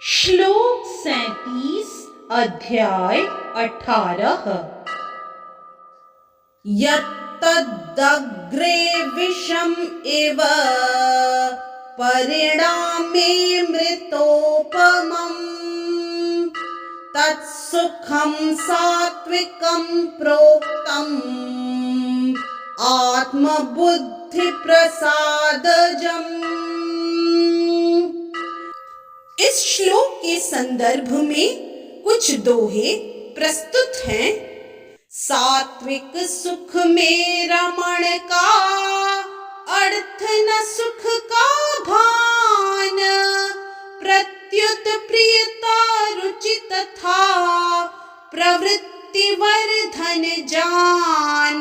श्लोक 37 अध्याय 18। यत्तदग्रे विषम् इव परिणामे मृतोपमम् तत्सुखं सात्विकं प्रोक्तम् आत्मबुद्धिप्रसादजम्। इस श्लोक के संदर्भ में कुछ दोहे प्रस्तुत हैं। सात्विक सुख में रमण का अर्थ न सुख का भान, प्रत्युत प्रियता रुचि तथा प्रवृत्ति वर्धन जान,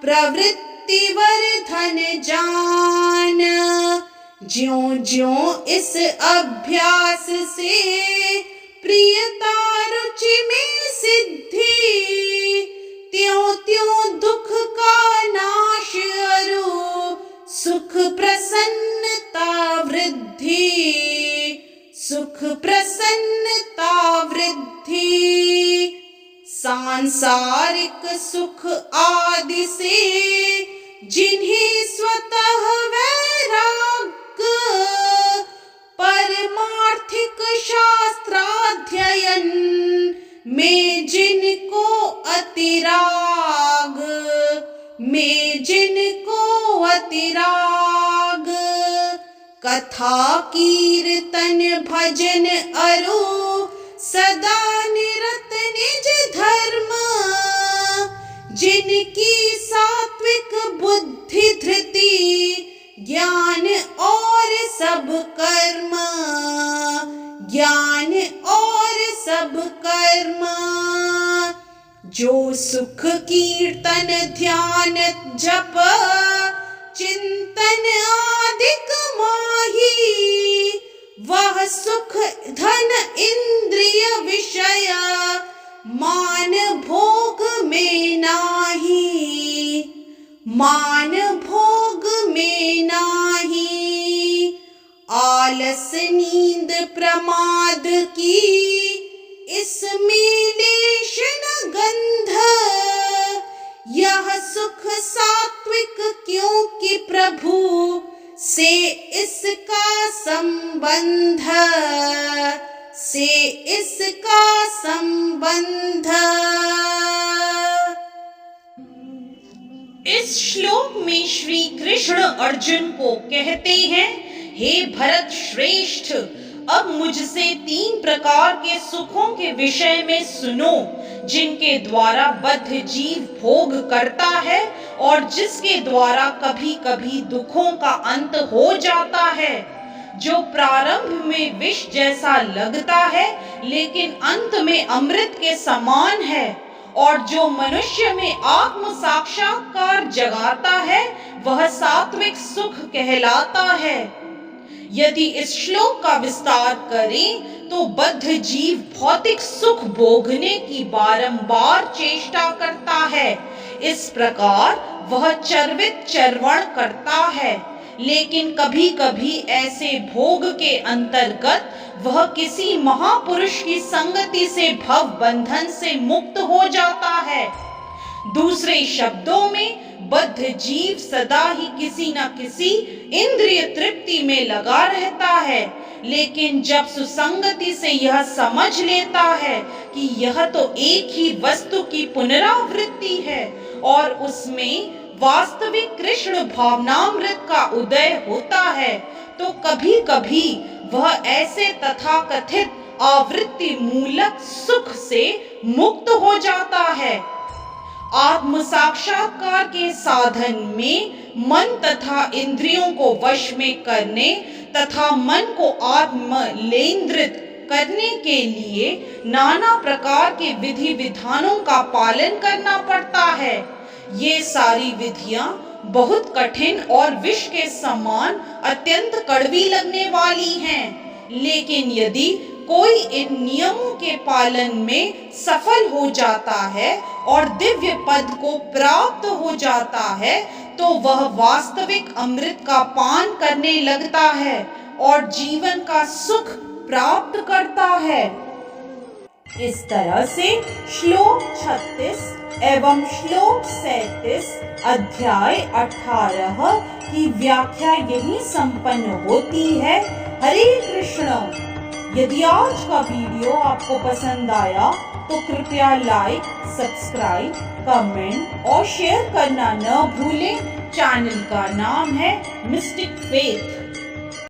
प्रवृत्ति वर्धन जान। ज्यों ज्यों इस अभ्यास से प्रियता रुचि में सिद्धि, त्यों त्यों दुख का नाश अरु सुख प्रसन्नता वृद्धि, सुख प्रसन्नता वृद्धि। सांसारिक सुख आदि से जिन्हें स्वतः वैराग्य, परमार्थिक शास्त्राध्ययन में जिनको अतिराग, में जिनको अतिराग, कथा कीर्तन भजन अरु सदा निरत निज धर्म, जिनकी सात्विक बुद्धि धृति ज्ञान और सब कर्म, ज्ञान और सब कर्म। जो सुख कीर्तन ध्यान जप चिंतन आदिक माही, वह सुख धन इंद्रिय विषय मान भोग में नाही, मान भोग में नाही। आलस नींद प्रमाद की इसमें लेश न गंध, यह सुख सात्विक क्योंकि प्रभु से इसका संबंध, से इसका संबंध। इस श्लोक में श्री कृष्ण अर्जुन को कहते हैं, हे भरत श्रेष्ठ, अब मुझसे 3 प्रकार के सुखों के विषय में सुनो, जिनके द्वारा बद्ध जीव भोग करता है और जिसके द्वारा कभी कभी दुखों का अंत हो जाता है। जो प्रारंभ में विष जैसा लगता है लेकिन अंत में अमृत के समान है, और जो मनुष्य में आत्म साक्षात्कार जगाता है, वह सात्विक सुख कहलाता है। यदि इस श्लोक का विस्तार करें तो बद्ध जीव भौतिक सुख भोगने की बारंबार चेष्टा करता है। इस प्रकार वह चर्वित चर्वण करता है, लेकिन कभी कभी ऐसे भोग के अंतर्गत वह किसी महापुरुष की संगति से भव बंधन से मुक्त हो जाता है। दूसरे शब्दों में बद्ध जीव सदा ही किसी न किसी इंद्रिय तृप्ति में लगा रहता है, लेकिन जब सुसंगति से यह समझ लेता है कि यह तो एक ही वस्तु की पुनरावृत्ति है और उसमें वास्तविक कृष्ण भावनामृत का उदय होता है, तो कभी कभी वह ऐसे तथाकथित आवृत्ति मूलक सुख से मुक्त हो जाता है। आत्म साक्षात्कार के साधन में मन तथा इंद्रियों को वश में करने तथा मन को आत्मलेंद्रित करने के लिए नाना प्रकार के विधि विधानों का पालन करना पड़ता है। ये सारी विधियां बहुत कठिन और विष के समान अत्यंत कड़वी लगने वाली हैं, लेकिन यदि कोई इन नियमों के पालन में सफल हो जाता है और दिव्य पद को प्राप्त हो जाता है, तो वह वास्तविक अमृत का पान करने लगता है और जीवन का सुख प्राप्त करता है। इस तरह से श्लोक 36 एवं श्लोक 37 अध्याय 18 की व्याख्या यही संपन्न होती है। हरे कृष्ण। यदि आज का वीडियो आपको पसंद आया तो कृपया लाइक, सब्सक्राइब, कमेंट और शेयर करना न भूलें। चैनल का नाम है मिस्टिक फेथ।